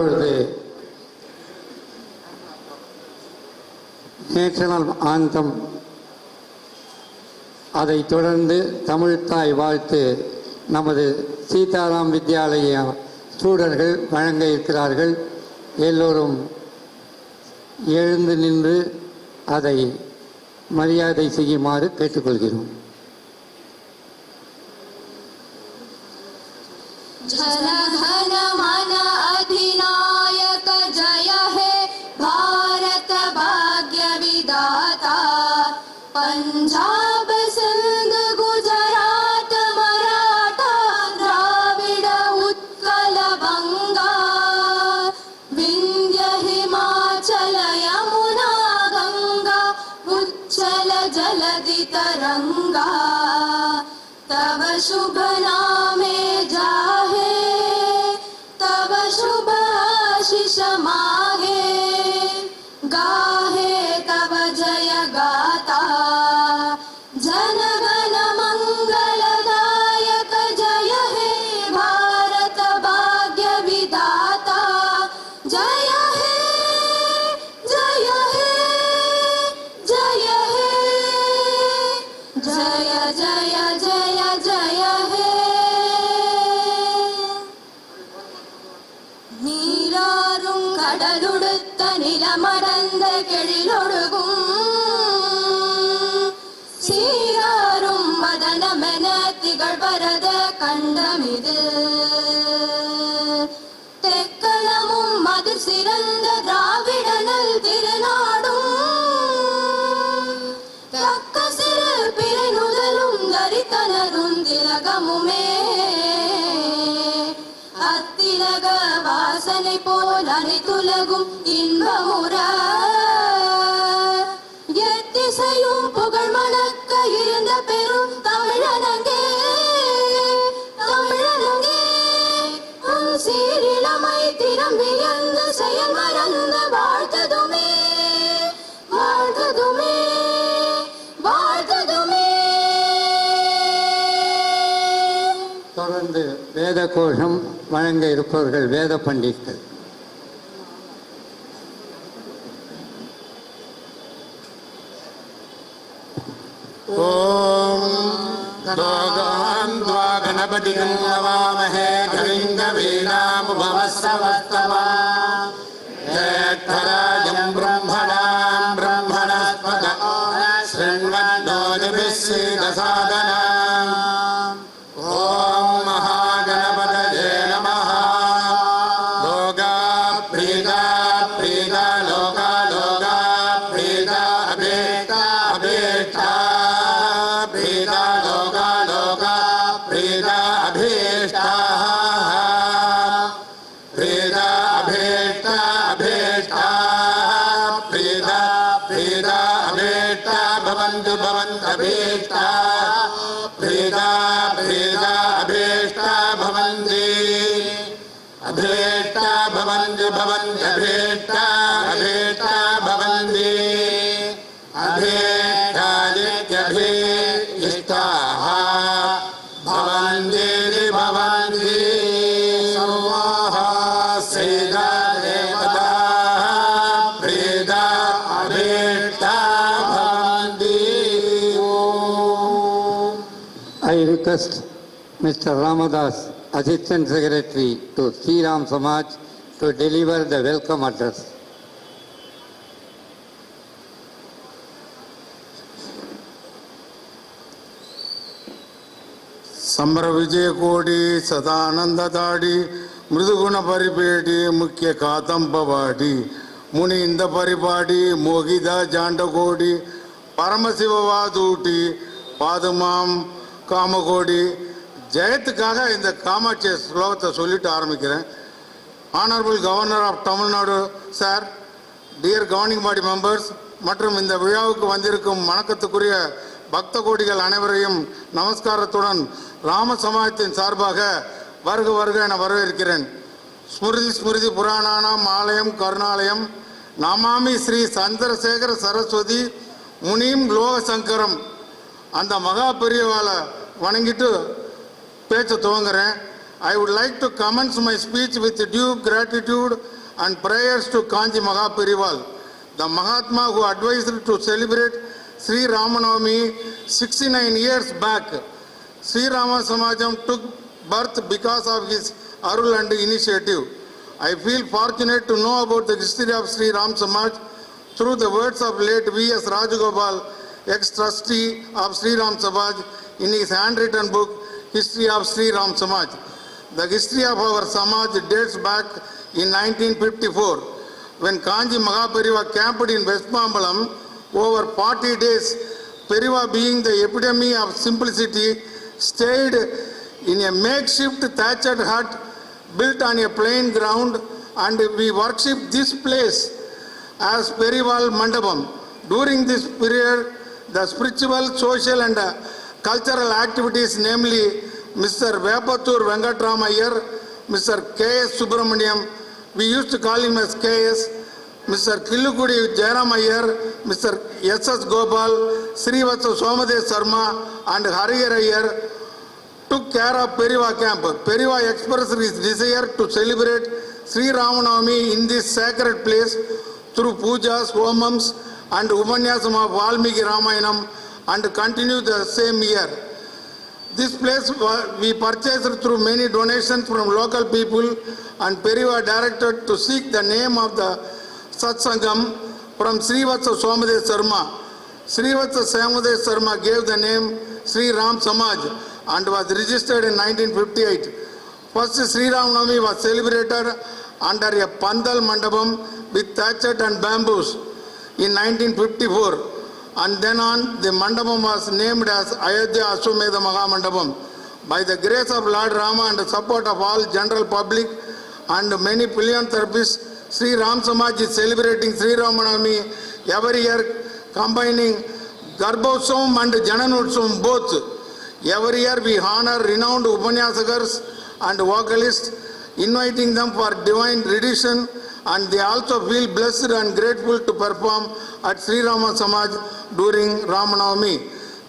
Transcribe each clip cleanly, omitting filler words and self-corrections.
இப்பொழுது national anthem, அதைத் தொடர்ந்து தமிழ்த்தாய் வாழ்த்து நமது சீதாராம் வித்யாலய ஸ்டூடெண்ட்கள் வழங்க இருக்கிறார்கள். எல்லோரும் எழுந்து நின்று அதை மரியாதை செய்யுமாறு கேட்டுக்கொள்கிறோம். जन धन मन अधिनायक जय हे भारत भाग्य विधाता, पंजाब सिंध गुजरात मराठा द्राविड उत्कल बंगा, विंध्य हिमाचल यमुना गंगा उच्चल जलधि तरंगा, तव शुभ नामे जाहे, तव शुभ आशीष माहे, गाहे तव जय गाथा, जन गण मंगलदायक जय हे भारत भाग्य विधाता, जय हे जय हे जय हे जय जय जय जय हे। நீராறும் கடலுடுத்த நிலமடந்த கெழிலொடுகும், சீராறும் மதனமென திகழ்வரத கண்டமிது, தெக்களமும் மது சிறந்த திராவிடனல் திருநாடும், தக்க சிறு பிறை நுதலும் தரித்தனரும் திலகமுமே, அத்திலக வாசனை போல் அனைத்துலகும் இன்பமுற, எத்திசையும் புகழ் மணக்க இருந்த பெரும் தமிழனங்கே, தமிழனங்கே உன் சீரிழமை திறம் வியந்த செயல் மறந்த வாழ்த்ததுமே, வாழ்த்ததுமே, வாழ்த்ததுமே. தொடர்ந்து வேத கோஷம் வழங்க இருப்பவர்கள் வேத பண்டிதர்கள். ஓம் துவா கணபதிம் நமாமஹே கவிம் கவீனாமுபவஸ்ஸவஸ்தவா, ஜெயத்வராஜம் பிரம்மணாம் பிரம்மணஸ்பத ஸ்ருண்வன்னோதிபிः சீதசாதனாம். ஓம் மகாகணபதயே நமः. லோகா ப்ரீதா ப்ரீதா லோகா லோகா ப்ரீதா அபேதா அபேதா ப்ரீதா லோகா லோகா ப்ரீதா அபேதா ப்ரீதா அபேதா அபேதா ப்ரீதா ப்ரீதா அபேதா பவந்து பவந்த் அபேதா ப்ரீதா ப்ரீதா அபேதா பவந்தி அபேதா பவந்த் பவந்த் அபேதா அபேதா பவந்தி அபேதாதித்யபீஷ்டாः பவந்தி பவந்தி சர்வாः சீதா தேவதாः ப்ரீதா அபேதா பவந்தி. I request Mr. Ramadas, Assistant Secretary to Sri Ram Samaj, to deliver the welcome address. సంబర విజయ కోడి సదానంద దాడి మృదుగుణ పరిపేటి ముఖ్య కాతంపవాడి ముని ఇంద పరిపాడి మోగిద జాండకోడి பரமசிவவாதூட்டி பாதுமாம் காமகோடி ஜெயத்துக்காக இந்த காமாட்சி ஸ்லோகத்தை சொல்லிட்டு ஆரம்பிக்கிறேன். Honourable governor of Tamil Nadu sir, dear governing body members மற்றும் இந்த விழாவுக்கு வந்திருக்கும் வணக்கத்துக்குரிய பக்த கோடிகள் அனைவரையும் நமஸ்காரத்துடன் ராம சமாஜத்தின் சார்பாக வருக வருக என வரவேற்கிறேன். ஸ்மிருதி ஸ்மிருதி புராணானாம் ஆலயம் கருணாலயம் நமாமி ஸ்ரீ சந்திரசேகர சரஸ்வதி முனிம் லோக சங்கரம். அந்த மகா பெரியவாளை வணங்கிட்டு பேச்ச துவங்குறேன். I would like to commence my speech with due gratitude and prayers to Kanji Maha Perival, the Mahatma who advised to celebrate Sri Rama Navami 69 years back. Sri Rama Samajam took birth because of his Arul and initiative. I feel fortunate to know about the history of Sri Ram Samaj through the words of late V.S. Rajagopal, ex-trustee of Sri Ram Samaj, in his handwritten book, History of Sri Ram Samaj. The history of our Samaj dates back in 1954, when Kanji Mahaperiva camped in West Mambalam over 40 days. Periva, being the epitome of simplicity, stayed in a makeshift thatched hut built on a plain ground, and we worshipped this place as Perival Mandapam. During this period, the spiritual, social and cultural activities, namely Mr. Vepatur Venkatramayar, Mr. K.S. Subramaniam, we used to call him as K.S., Mr. Killukudi Jayaramayar, Mr. S.S. Gopal, Srivatsa Somade Sarma and Hariyarayar took care of Periva camp. Periva expressed his desire to celebrate Sri Rama Navami in this sacred place through pujas, homams and upanyasam of Valmiki Ramayanam, and continue the same year. This place we purchased through many donations from local people, and Periva directed to seek the name of the Satsangam from Srivatsa Somade Sarma. Srivatsa Somade Sarma gave the name Sri Ram Samaj and was registered in 1958. First Sri Ram Navami was celebrated under a Pandal Mandapam with thatchet and bamboos in 1954. And then on, the Mandapam was named as Ayodhya Aswamedha Maha Mandapam. By the grace of Lord Rama and the support of all general public and many philanthropists, Sri Ram Samaj is celebrating Sri Rama Navami every year, combining Garbhotsavam and Jananotsavam both. Every year we honor renowned Upanyasakars and vocalists, inviting them for divine rendition, and they also feel blessed and grateful to perform at Sri Rama Samaj during Rama Navami.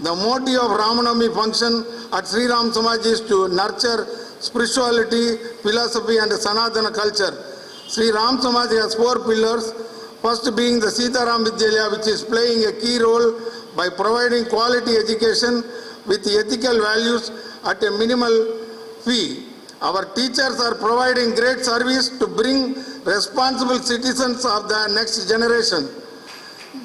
The motive of Rama Navami function at Sri Ram Samaj is to nurture spirituality, philosophy and Sanatana culture. Sri Ram Samaj has 4 pillars, first being the Sitaram Vidyalaya, which is playing a key role by providing quality education with ethical values at a minimal fee. Our teachers are providing great service to bring responsible citizens of the next generation.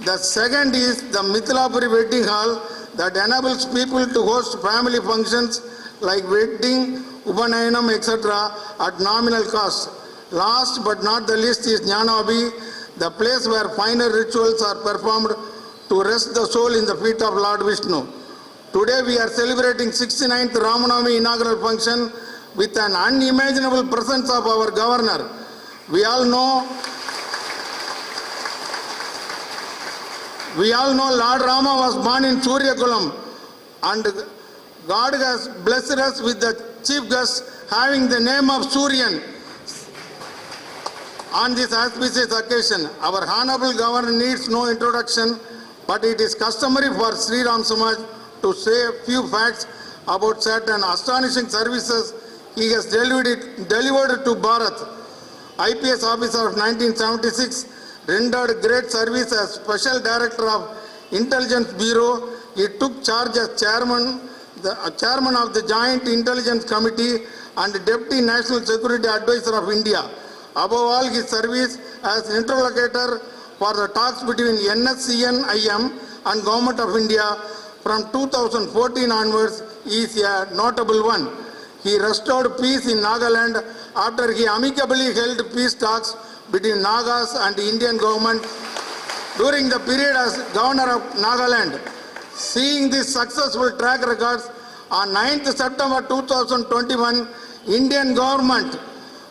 The second is the Mithilapuri Wedding Hall that enables people to host family functions like wedding, Upanayanam, etc. at nominal cost. Last but not the least is Jnanabhi, the place where final rituals are performed to rest the soul in the feet of Lord Vishnu. Today we are celebrating 69th Rama Navami inaugural function with an unimaginable presence of our governor. We all know Lord Rama was born in Suryakulam, and God has blessed us with the chief guest having the name of Suryan. On this auspicious occasion, our Hon'ble Governor needs no introduction, but it is customary for Sri Ram Samaj to say a few facts about certain astonishing services he has delivered to Bharat. IPS officer of 1976, rendered great service as Special Director of Intelligence Bureau. He took charge as Chairman of the Joint Intelligence Committee and Deputy National Security Advisor of India. Above all, his service as interlocutor for the talks between NSCN-IM and Government of India from 2014 onwards is a notable one. He restored peace in Nagaland after he amicably held peace talks between Nagas and the Indian government during the period as Governor of Nagaland. Seeing this successful track records, on 9th September 2021, Indian government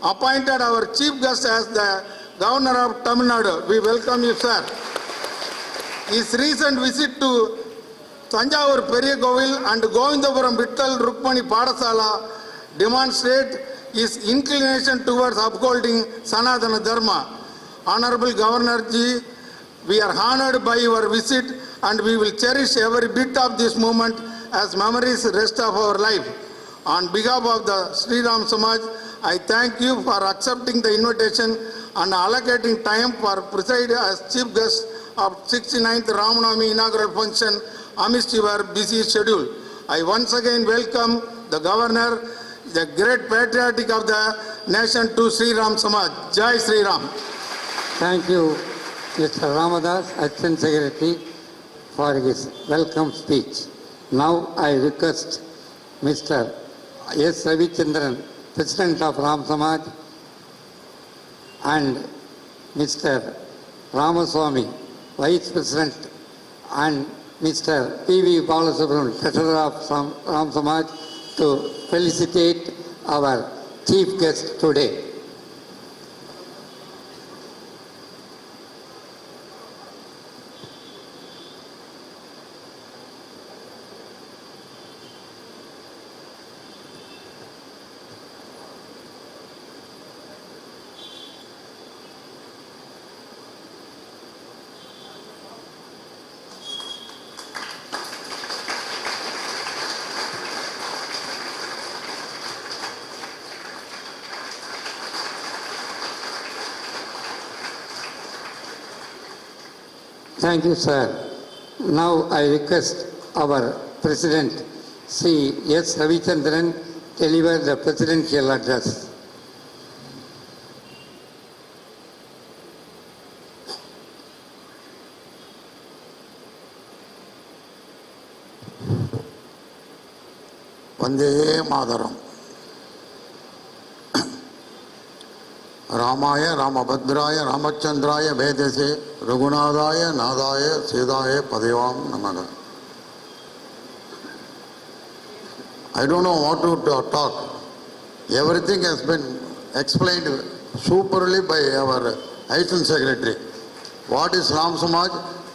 appointed our chief guest as the Governor of Tamilnadu. We welcome you, sir. His recent visit to Tanjavur Periyakovil and Govindapuram Vittal Rukmani Padasala demonstrate his inclination towards upholding Sanatana Dharma. Honorable Governor Ji, we are honored by your visit and we will cherish every bit of this moment as memories rest of our life. On behalf of the Sri Ram Samaj, I thank you for accepting the invitation and allocating time for preside as chief guest of 69th Rama Navami inaugural function amidst your busy schedule. I once again welcome the governor, the great patriotic of the nation, to Sri Ram Samaj. Jai Sri Ram. Thank you, Mr. Ramadas, Assistant Secretary, for his welcome speech. Now I request Mr. S. Ravichandran, President of Ram Samaj, and Mr. Ramaswamy, Vice President, and Mr. P.V. Balasubramanian, Treasurer of Ram Samaj, to felicitate our chief guest today. Thank you, sir. Now I request our President, Sri S. Ravichandran, deliver the presidential address. Vande Mataram. Ramaya, Ramabhadraya, Ramachandraya, Vedase, Raghunadaya, Nadaya, Sedaya, Padevam, Namaga. I don't know what to talk. Everything has been explained superly by our Assistant Secretary. What is Ram Samaj,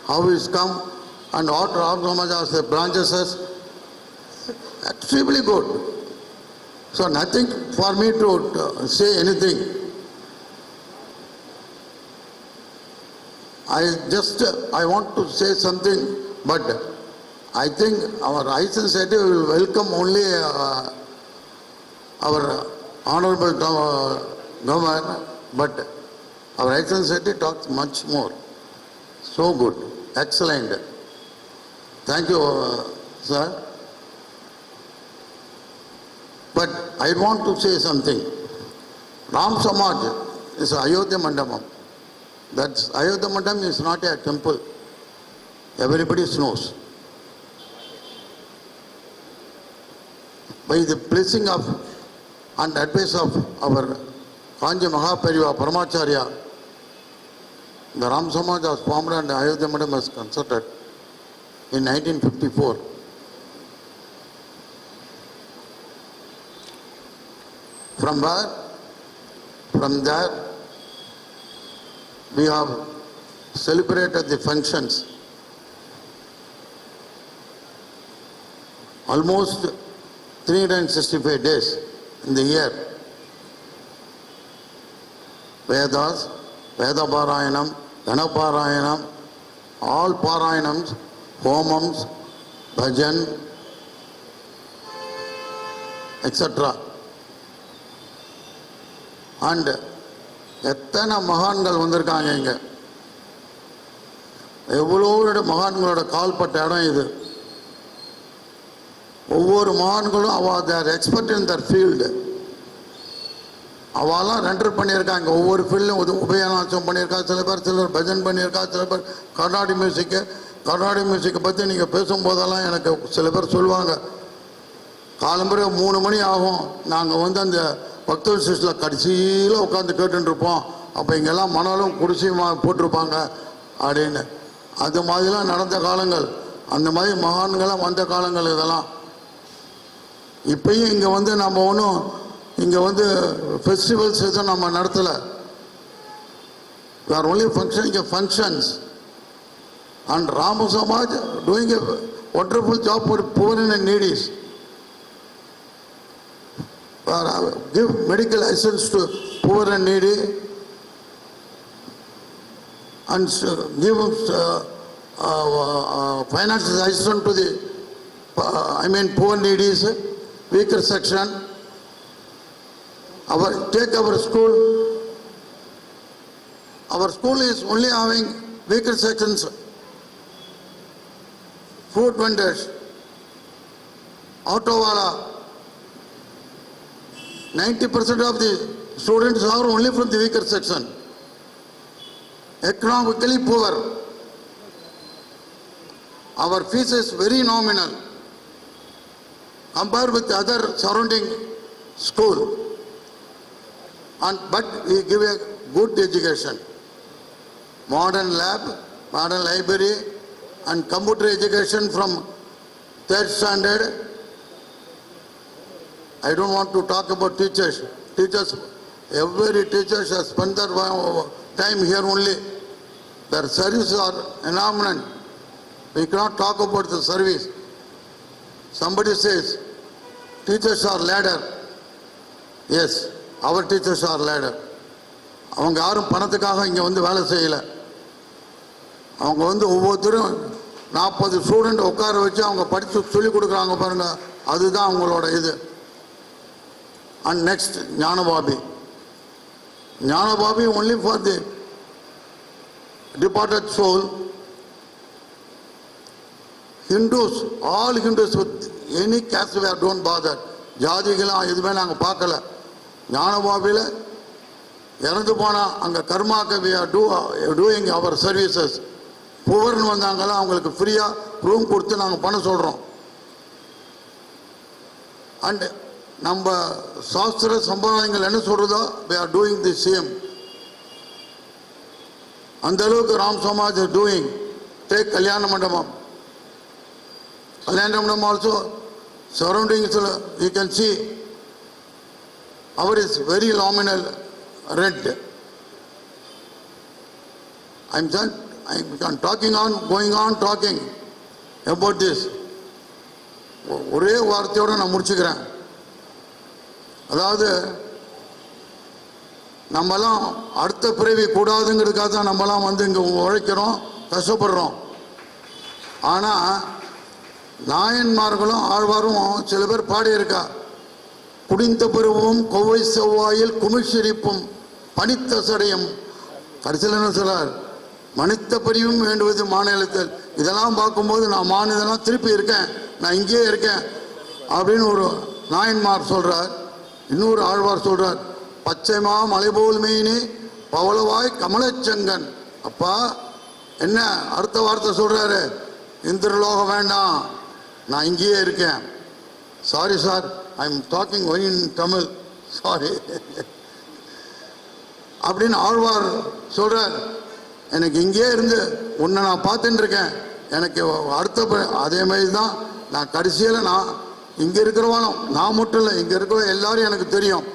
how it's come, and what Ram Samaj has the branches as extremely good. So nothing for me to say anything. I want to say something, but I think our Assistant Secretary will welcome only our Honorable Governor, but our Assistant Secretary talks much more. So good, excellent. Thank you, sir. But I want to say something. Ram Samaj is Ayodhya Mandapam. That's Ayodhya Mandapam is not a temple. Everybody knows. By the blessing of and advice of our Kanji Maha Paramacharya, the Ram Samaj was formed and Ayodhya Mandapam was constructed in 1954. From there, we have celebrated the functions almost 365 days in the year. Vedas, Veda Parayanam, Gana Parayanam, all Parayanams, Homams, Bhajan, etc. And எத்தனை மகான்கள் வந்திருக்காங்க இங்க. எவ்வளவு மகான்களோட கால்பட்ட இடம் இது. ஒவ்வொரு மகான்களும் தேர் expert இன் தர் field. அவெல்லாம் ரெண்டர் பண்ணியிருக்காங்க. ஒவ்வொரு ஃபீல்டும் உபயநாசம் பண்ணியிருக்கா, சிலர் பஜன் பண்ணியிருக்கா, சில பேர் கர்நாடிக் மியூசிக்கை பற்றி நீங்கள் பேசும்போதெல்லாம் எனக்கு சில பேர் சொல்லுவாங்க, காலம்பரை 3 மணி ஆகும், நாங்கள் அந்த பக்த விசேஷத்தில் கடைசியில் உட்காந்து கேட்டுருப்போம், அப்போ இங்கெல்லாம் மணலும் குடிசையுமா போட்டிருப்பாங்க அப்படின்னு. அது மாதிரிலாம் நடந்த காலங்கள், அந்த மாதிரி மகான்களாம் வந்த காலங்கள் இதெல்லாம். இப்பயும் இங்கே நம்ம ஒன்றும் இங்கே ஃபெஸ்டிவல்ஸ் எதுவும் நம்ம நடத்தலை. we are only functioning functions. And Rama Samaj doing a wonderful job for poor and needy. Give medical assistance to poor and needy and give financial assistance to the poor needies. weaker section. Take our school. Our school is only having weaker sections, food vendors, auto wala. 90% of the students are only from the weaker section. Economically poor. Our fees is very nominal compared with the other surrounding school. But we give a good education. Modern lab, modern library, and computer education from 3rd standard. I don't want to talk about teachers. Every teacher has spent their time here only. Their services are phenomenal. We cannot talk about the service. Somebody says, teachers are ladder. Yes, our teachers are ladder. அவங்க யாரும் பணத்துக்காக இங்கே வந்து வேலை செய்யலை. அவங்க வந்து ஒவ்வொருத்தரும் 40 ஸ்டூடெண்ட் உட்கார வச்சு அவங்க படித்து சொல்லிக் கொடுக்குறாங்க பாருங்க, அதுதான் அவங்களோட இது. And next, Jnanababi. Jnanababi only for the departed soul. Hindus, all Hindus with any caste we don't bother. ஜாதிகளாம் எதுவுமே நாங்கள் பார்க்கல. ஞானபாபியில் இறந்து போனால் அங்கே கர்மாக்க we are doing our services. புவர்னு வந்தாங்களாம் அவங்களுக்கு ஃப்ரீயாக ரூம் கொடுத்து நாங்கள் பண்ண சொல்கிறோம். அண்ட் நம்ம சாஸ்திர சம்பிரதாயங்கள் என்ன சொல்கிறதோ we are doing the same. அந்த அளவுக்கு Ram Samaj is doing. Take கல்யாண மண்டபம். கல்யாண மண்டபம் also surroundings you can see our is very nominal rent. I'm talking on, going on talking about this. ஒரே வார்த்தையோடு நான் முடிச்சுக்கிறேன். அதாவது நம்மலாம் அடுத்த பிறவி கூடாதுங்கிறதுக்காக தான் நம்மலாம் வந்து இங்கே உழைக்கிறோம், கஷ்டப்படுறோம். ஆனால் நாயன்மார்களும் ஆழ்வாரும் சில பேர் பாடியிருக்கா. குடிந்த பருவமும் கொவ்வை செவ்வாயில் குமிழ்சிரிப்பும் பனித்த சடையும். கடைசியில் என்ன சொல்றார்? மனித பரிவும் வேண்டுவது மாநிலத்தில். இதெல்லாம் பார்க்கும்போது நான் மாநிலம் திருப்பி இருக்கேன், நான் இங்கேயே இருக்கேன் அப்படின்னு ஒரு நாயன்மார் சொல்றார். இன்னொரு ஆழ்வார் சொல்றார், பச்சைமா மலைபோல் மீனி பவளவாய் கமலச்செங்கன். அப்பா என்ன அடுத்த வார்த்தை சொல்றாரு? இந்திரலோகம் வேண்டாம், நான் இங்கேயே இருக்கேன். Sorry sir, I am talking only in Tamil, sorry அப்படின்னு ஆழ்வார் சொல்றார். எனக்கு இங்கே இருந்து உன்னை நான் பார்த்துட்டு இருக்கேன், எனக்கு அடுத்த அதே மாதிரி தான் நான் கடைசியில் நான் இங்கே இருக்கிறவாலும் நான் மட்டும் இல்லை, இங்கே இருக்கிற எல்லாரும் எனக்கு தெரியும்.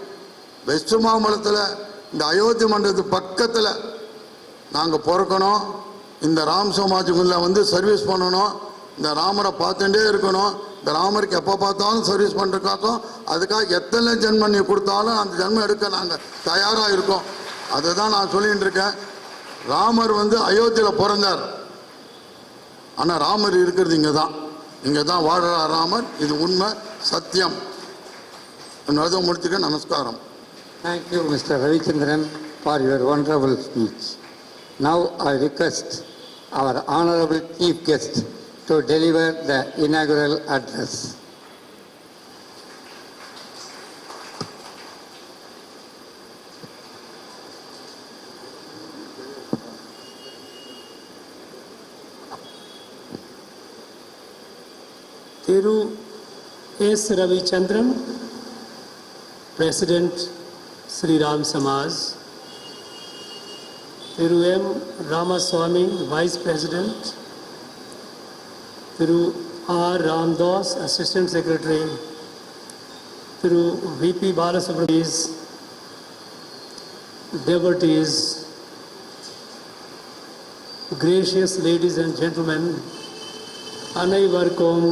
வெஸ்ட் மாம்பலத்தில் இந்த அயோத்தி மண்டபத்து பக்கத்தில் நாங்கள் பிறக்கணும், இந்த ராம் சமாஜுக்குள்ள வந்து சர்வீஸ் பண்ணணும், இந்த ராமரை பார்த்துட்டே இருக்கணும். இந்த ராமருக்கு எப்போ பார்த்தாலும் சர்வீஸ் பண்ணுறதுக்காகவும் அதுக்காக எத்தனை ஜென்மம் நீ கொடுத்தாலும் அந்த ஜென்மம் எடுக்க நாங்கள் தயாராக இருக்கோம். அதை தான் நான் சொல்லிகிட்டு இருக்கேன். ராமர் வந்து அயோத்தியில் பிறந்தார், ஆனால் ராமர் இருக்கிறது இங்கே தான் வாழ்கிறார் ராமர். இது உண்மை, சத்தியம். அதை முடிச்சுக்க. நமஸ்காரம். Thank you, Mr. Ravichandran, for your wonderful speech. Now I request our honorable chief guest to deliver the inaugural address. Thiru S. Ravichandran, President, Sri Ram Samaj. Thiru M. Ramaswamy, Vice President. Thiru R. Ramdas, Assistant Secretary. Thiru V.P. Balasubramanian, devotees, gracious ladies and gentlemen, அனைவருக்கும்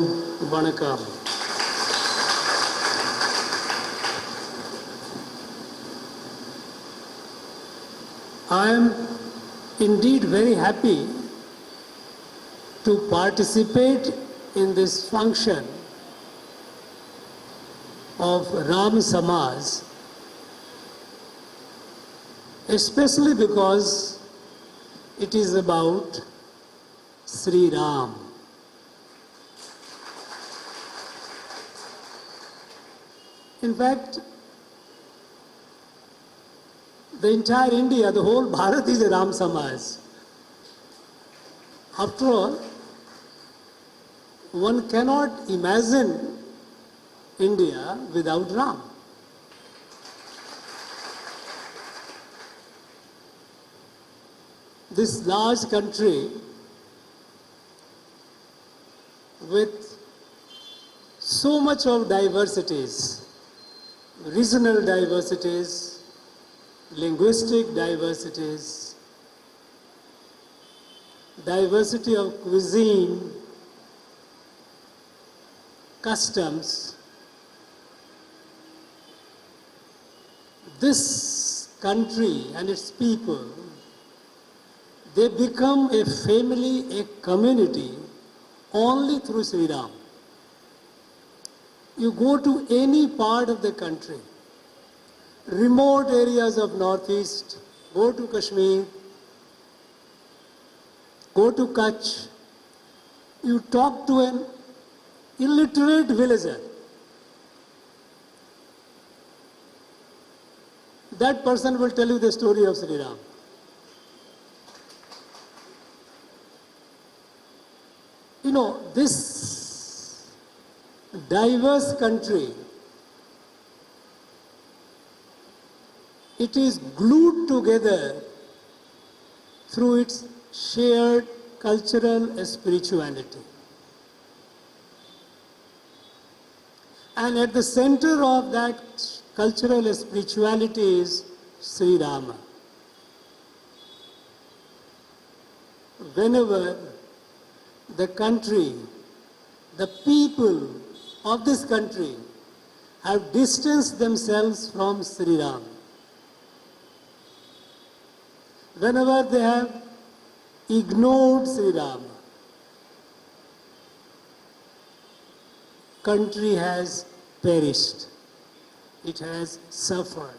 வணக்கம். I am indeed very happy to participate in this function of Ram Samaj, especially because it is about Sri Ram. In fact, the entire India, the whole Bharat is a Ram Samaj. After all, one cannot imagine India without Ram. This large country with so much of diversities, regional diversities, linguistic diversities, diversity of cuisine, customs. This country and its people, they become a family, a community only through Sri Ram. You go to any part of the country, remote areas of Northeast, go to Kashmir, go to Kutch, you talk to an illiterate villager. That person will tell you the story of Sri Ram. You know, this diverse country, it is glued together through its shared cultural spirituality. And at the center of that cultural spirituality is Sri Rama. Whenever the country, the people of this country have distanced themselves from Sri Ram, whenever they have ignored Sri Rama, country has perished. It has suffered.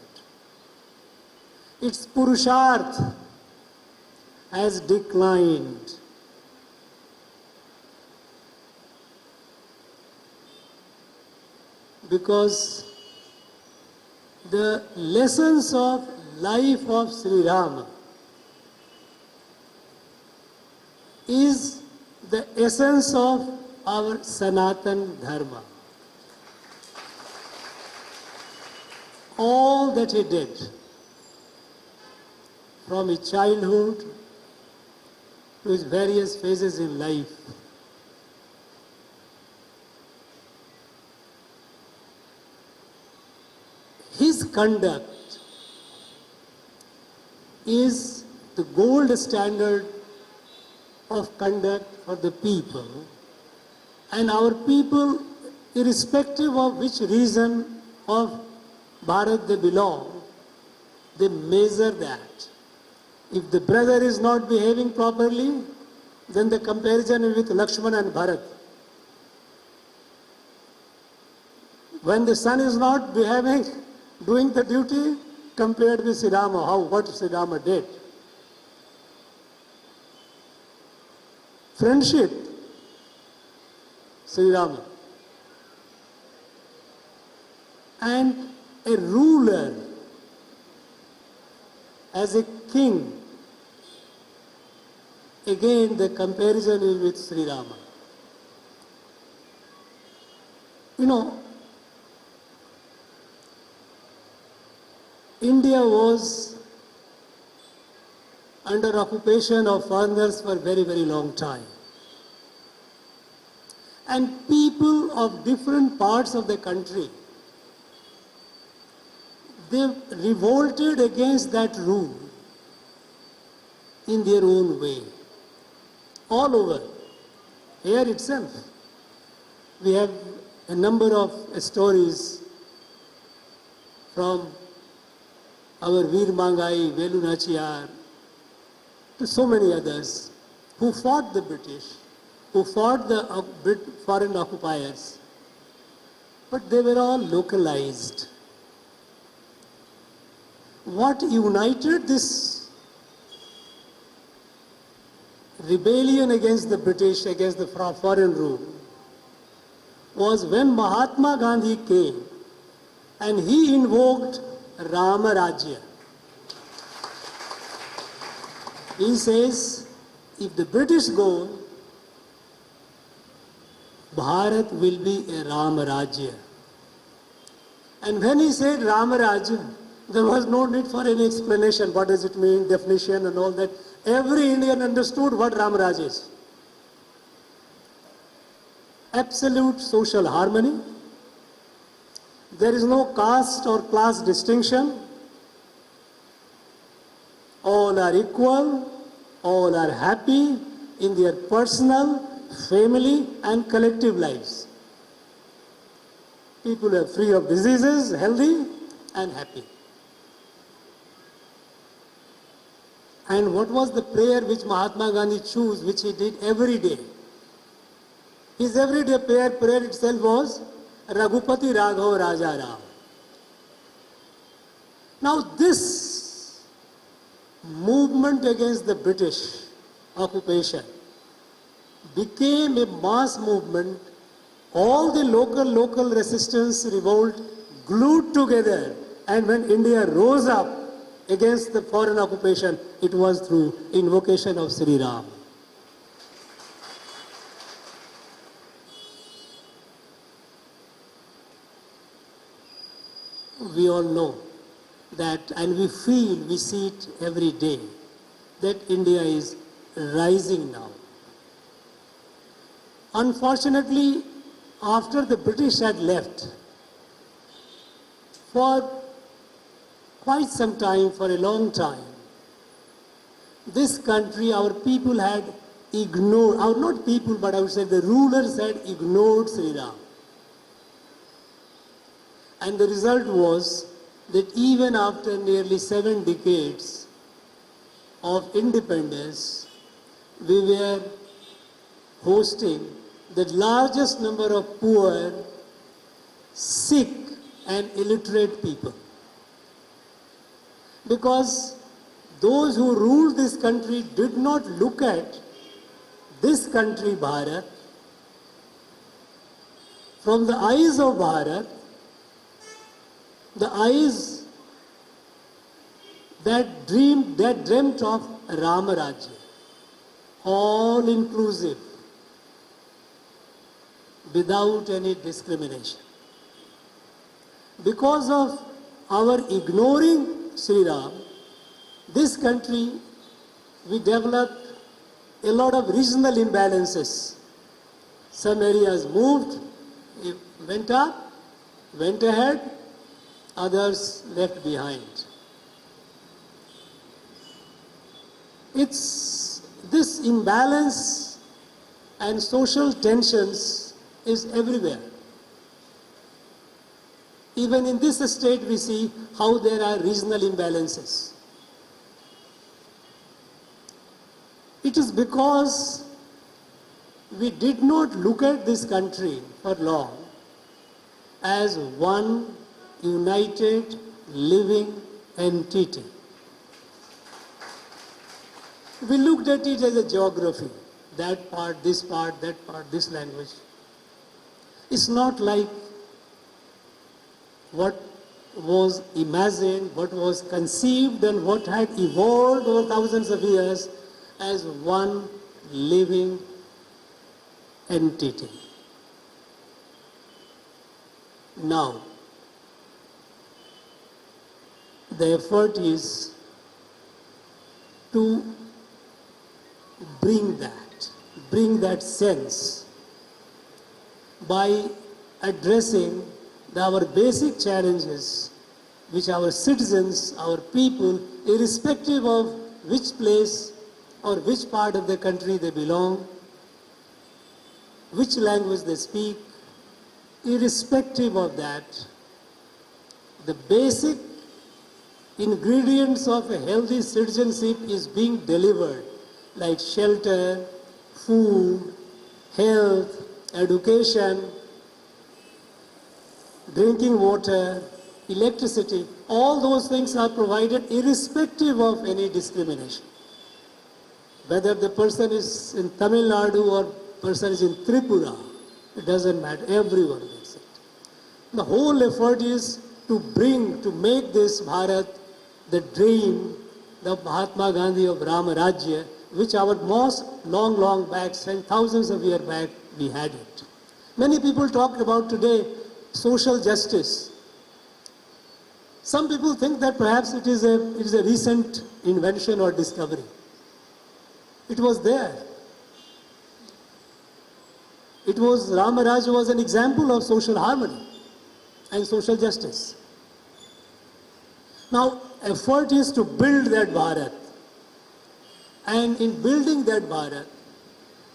Its Purusharth has declined. Because the lessons of life of Sri Rama is the essence of our Sanatan Dharma. All that he did, from his childhood to his various phases in life, his conduct is the gold standard of conduct for the people, and our people, irrespective of which region of Bharat they belong, they measure that. If the brother is not behaving properly, then the comparison is with Lakshmana and Bharat. When the son is not behaving, doing the duty, compared with Sri Rama, what Sri Rama did. Friendship, Sri Rama. And a ruler, as a king, again the comparison is with Sri Rama. You know, India was under occupation of foreigners for a very, very long time. And people of different parts of the country, they revolted against that rule in their own way. All over, here itself, we have a number of stories from our Veer Mangai, Velu Nachiyar, to so many others who fought the British, who fought the foreign occupiers. but they were all localized. What united this rebellion against the British, against the foreign rule, was when Mahatma Gandhi came and he invoked Rama Rajya. He says, if the British go, Bharat will be a Rama Rajya. And when he said Rama Rajya, there was no need for any explanation. What does it mean, definition and all that. Every Indian understood what Rama Rajya is. Absolute social harmony. There is no caste or class distinction. All are equal, all are happy in their personal, family and collective lives. People are free of diseases, healthy and happy. And what was the prayer which Mahatma Gandhi chose, which he did every day? His everyday prayer itself was Raghupati Raghav Raja Ram. Now this movement against the British occupation became a mass movement. All the local resistance revolt glued together, and when India rose up against the foreign occupation, it was through invocation of Sri Ram. We all know that, and we feel, we see it every day, that India is rising now. Unfortunately, after the British had left, for quite some time, for a long time, this country, our people had ignored, or not people, but I would say the rulers had ignored Sri Ram. And the result was that even after nearly 7 decades of independence, we were hosting the largest number of poor, sick and illiterate people. Because those who ruled this country did not look at this country, Bharat, from the eyes of Bharat, the eyes that dreamt of Rama Rajya, all inclusive, without any discrimination. Because of our ignoring Sri Ram, this country, we developed a lot of regional imbalances. Some areas moved, went up, went ahead, others left behind. It's this imbalance and social tensions is everywhere. Even in this state we see how there are regional imbalances. It is because we did not look at this country for long as one united living entity. We looked at it as a geography, that part, this part, that part, this language. It's not like what was imagined, what was conceived and what had evolved over thousands of years as one living entity. Now, the effort is to bring that sense by addressing our basic challenges which our citizens, our people, irrespective of which place or which part of the country they belong, which language they speak, irrespective of that, the basic ingredients of a healthy citizenship is being delivered, like shelter, food, health, education, drinking water, electricity, all those things are provided irrespective of any discrimination. Whether the person is in Tamilnadu or person is in Tripura, it doesn't matter, everyone gets it. The whole effort is to make this Bharat the dream of Mahatma Gandhi of Rama Rajya, which our most long back, thousands of years back, we had it. Many people talked about today social justice. Some people think that perhaps it is a recent invention or discovery. It was there. Rama Rajya was an example of social harmony and social justice. Now, effort is to build that Bharat. And in building that Bharat,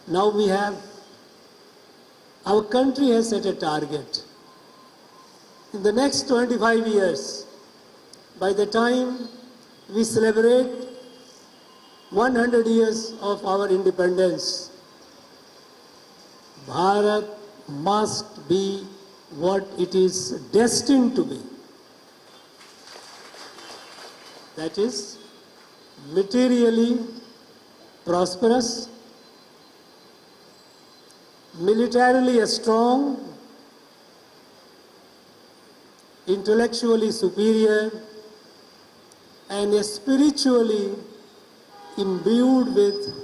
now our country has set a target. In the next 25 years, by the time we celebrate 100 years of our independence, Bharat must be what it is destined to be. That is, materially prosperous, militarily strong, intellectually superior, and spiritually imbued with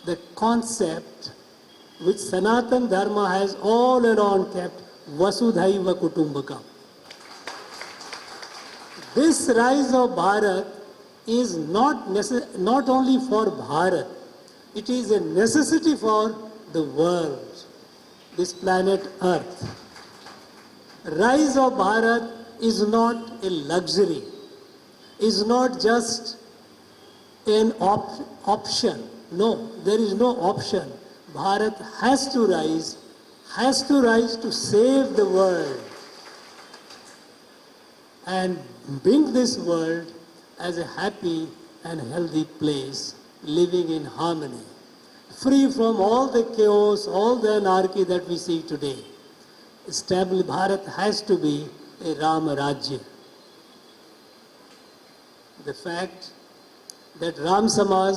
the concept which Sanatan Dharma has all along kept, Vasudhaiva Kutumbakam. This rise of Bharat is not only for Bharat, it is a necessity for the world, this planet Earth. Rise of Bharat is not a luxury, is not just an option. No, there is no option. Bharat has to rise to save the world and bring this world as a happy and healthy place, living in harmony, free from all the chaos, all the anarchy that we see today. Bharat has to be a Rama Rajya. The fact that Ram Samaj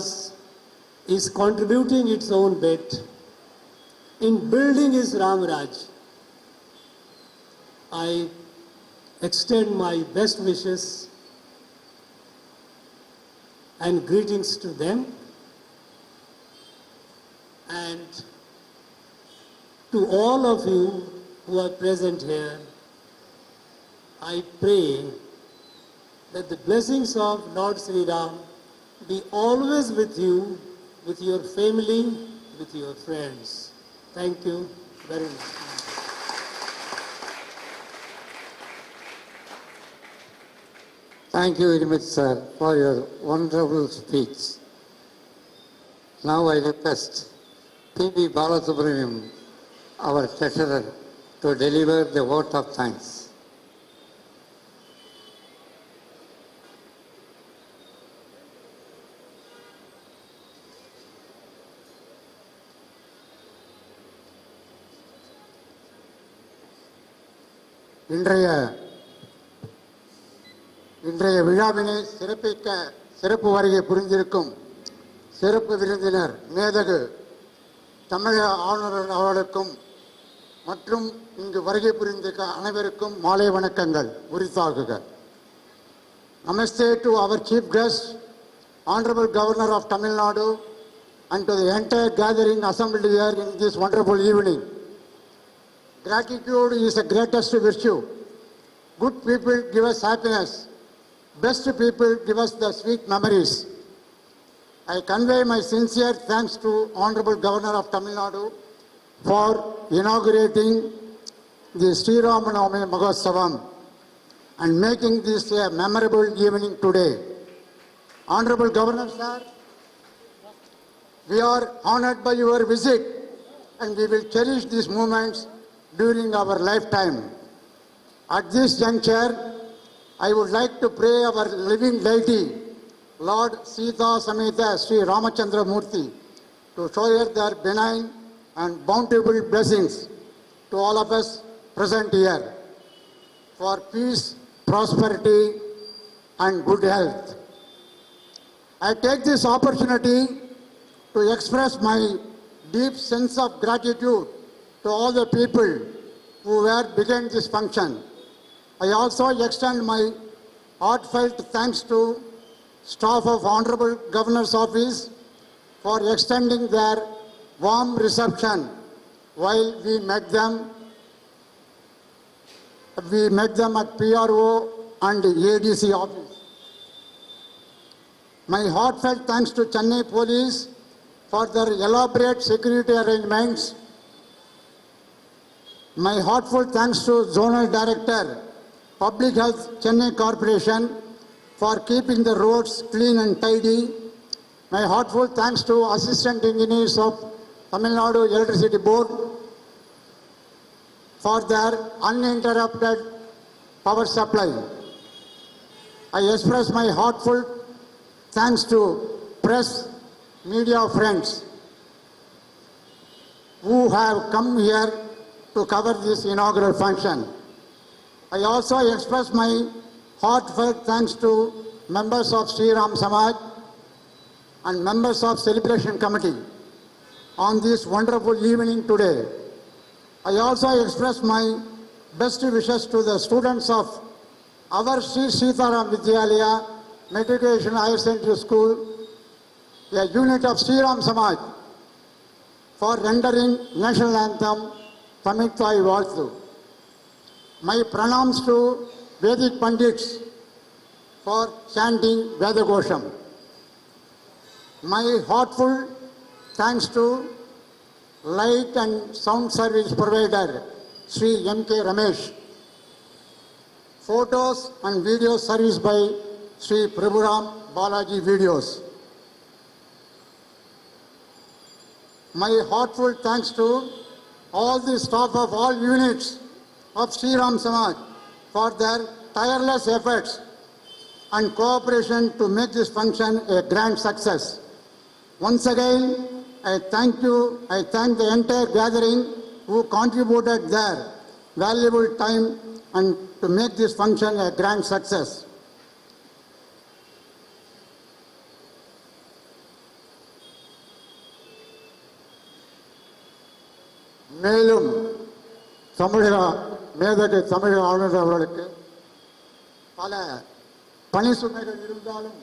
is contributing its own bit in building his Ram Raj, I extend my best wishes and greetings to them and to all of you who are present here. I pray that the blessings of Lord Sri Ram be always with you, with your family, with your friends. Thank you very much. Thank you very much, sir, for your wonderful speech. Now I request P.B. Balasubramaniam, our treasurer, to deliver the vote of thanks. இன்றைய விழாவினை சிறப்பிக்க சிறப்பு வருகை புரிந்திருக்கும் சிறப்பு விருந்தினர் மேதகு தமிழக ஆளுநர் அவர்களுக்கும் மற்றும் இங்கு வருகை புரிந்திருக்க அனைவருக்கும் மாலை வணக்கங்கள் உரித்தாகுக. Namaste to our chief guest, Honorable Governor of Tamilnadu, and to the entire gathering assembled here in this wonderful evening. Gratitude is the greatest virtue. Good people give us happiness. Best people give us the sweet memories. I convey my sincere thanks to Honorable Governor of Tamil Nadu for inaugurating the Sri Rama Navami Mahotsavam and making this a memorable evening today. Honorable Governor, sir, we are honored by your visit and we will cherish these moments during our lifetime. At this juncture, I would like to pray our living deity, Lord Sita Sameta Sri Ramachandra Murthy, to shower their benign and bountiful blessings to all of us present here. for peace, prosperity, and good health. I take this opportunity to express my deep sense of gratitude to all the people who were behind this function. I also extend my heartfelt thanks to staff of Honorable Governor's Office for extending their warm reception while we met them. We met them at PRO and ADC office. My heartfelt thanks to Chennai Police for their elaborate security arrangements. My heartfelt thanks to Zonal Director, Public Health Chennai Corporation for keeping the roads clean and tidy. My heartfelt thanks to Assistant Engineers of Tamilnadu Electricity Board for their uninterrupted power supply. I express my heartfelt thanks to press, media friends who have come here to cover this inaugural function. I also express my heartfelt thanks to members of Sri Ram Samaj and members of Celebration Committee on this wonderful evening today. I also express my best wishes to the students of our Sri Sitaram Vidyalaya Matriculation Higher Secondary School, a unit of Sri Ram Samaj, for rendering national anthem Tamithai Valthu. My pranams to Vedic Pandits for chanting Vedagosham. My heartful thanks to light and sound service provider Sri M.K. Ramesh. Photos and video service by Sri Prabhuram Balaji Videos. My heartful thanks to all the staff of all units of Sri Ram Samaj for their tireless efforts and cooperation to make this function a grand success. Once again, I thank the entire gathering who contributed their valuable time and to make this function a grand success. மேலும் தமிழக மேதகு தமிழக ஆளுநர் அவர்களுக்கு பல பணி சுமைகள் இருந்தாலும்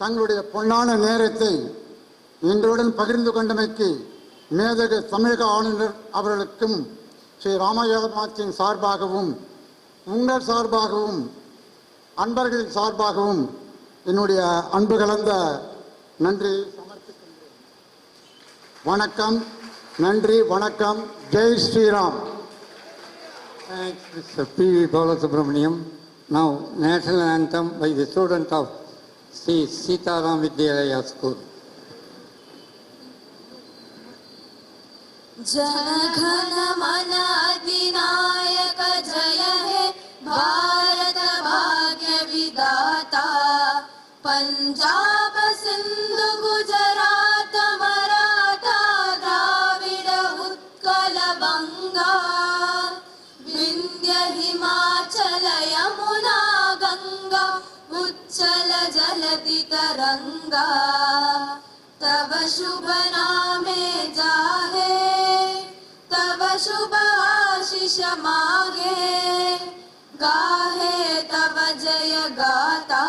தங்களுடைய பொன்னான நேரத்தை எங்களுடன் பகிர்ந்து கொண்டமைக்கு மேதகு தமிழக ஆளுநர் அவர்களுக்கும் ஸ்ரீ ராமயோகமாத்தின் சார்பாகவும் உங்கள் சார்பாகவும் அன்பர்களின் சார்பாகவும் என்னுடைய அன்பு கலந்த நன்றி சமர்ப்பிக்கின்றேன். வணக்கம், நன்றி, வணக்கம். Jai Sriram. Thanks, Mr. P.V. Balasubramaniam. Now, national anthem by the student of Sri Sitaram Vidyalaya School. जनगण मन अधिनायक जय हे भारत भाग्य विधाता पंजाब सिंधु गुजरात मराठा द्राविड उत्कल बंगा विंध्य हिमाचल यमुना गंगा उच्चल जलधि तरंगा तव शुभ नामे जाहे तव शुभ आशीष मागे गाहे तव जय गाता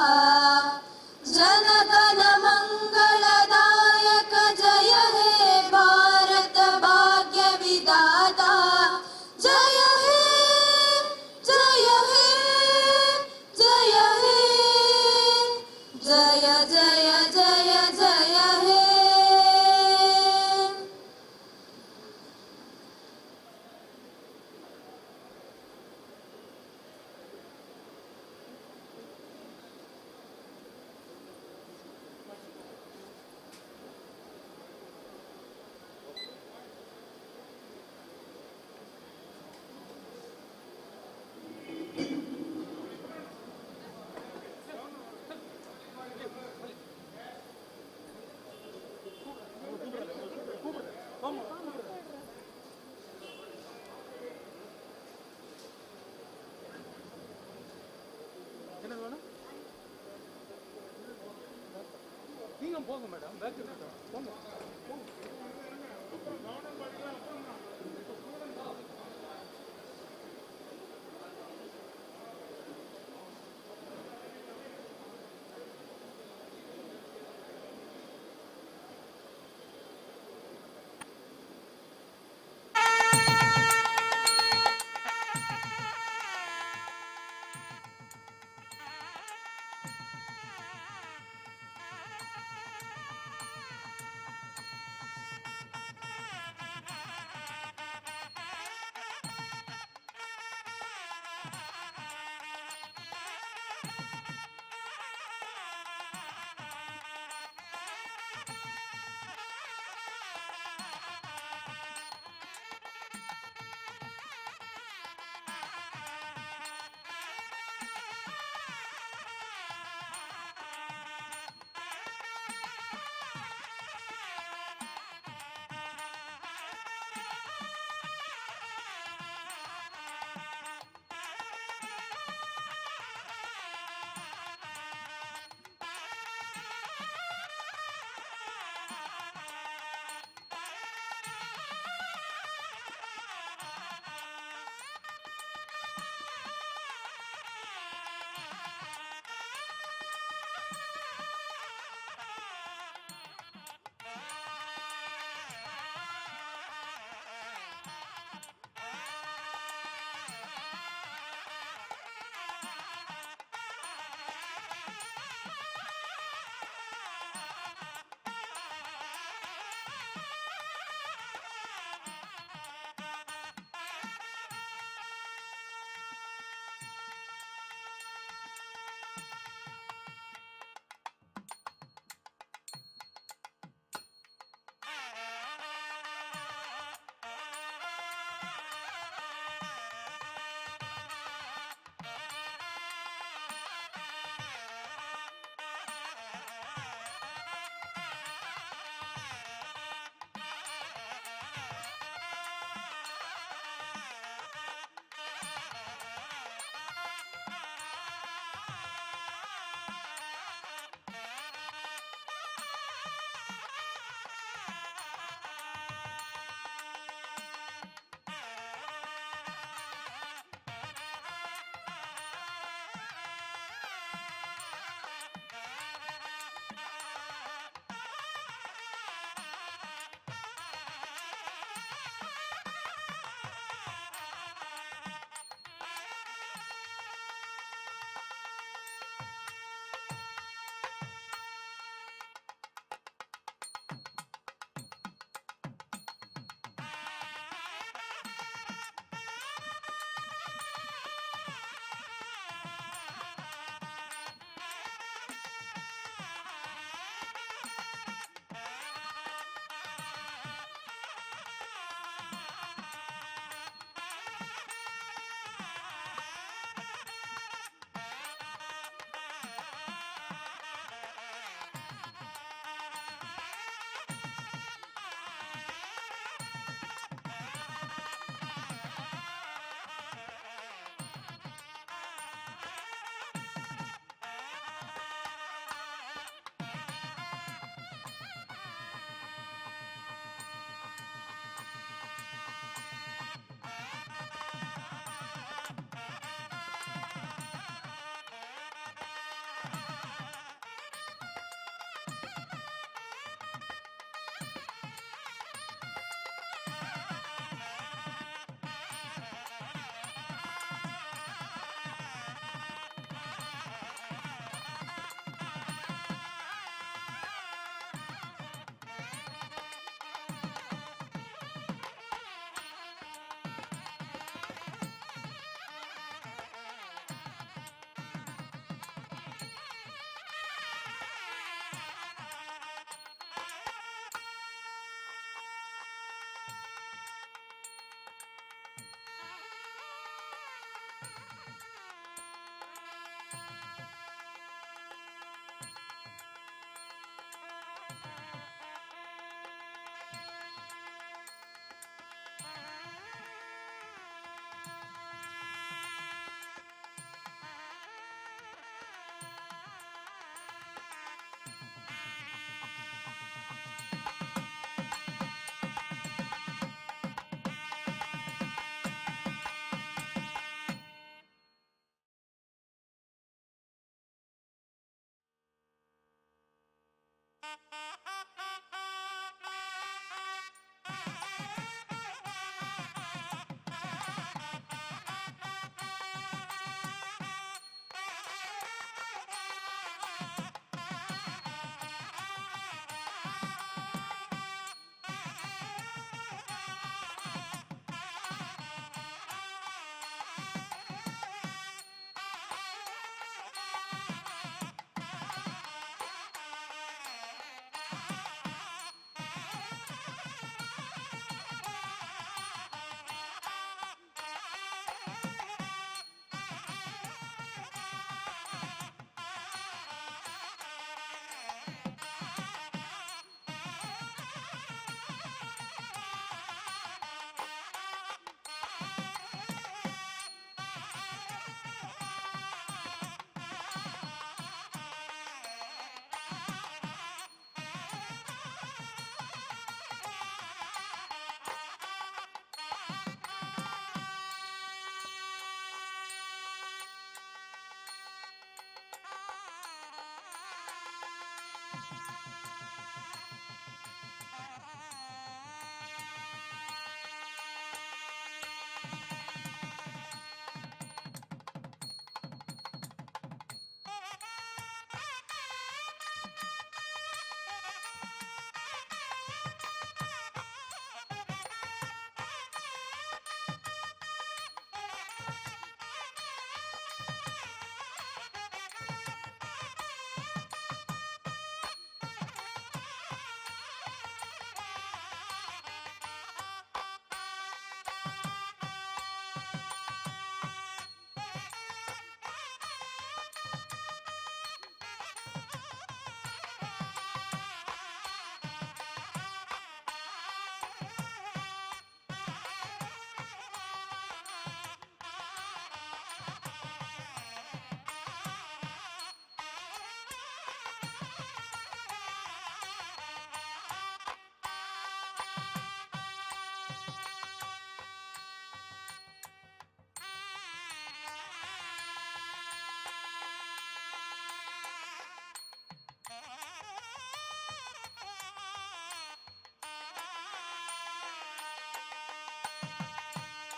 जनगण मंगलदायक जय हे भारत भाग्य विधाता जय हे जय हे जय हे जय जय जय जय हे.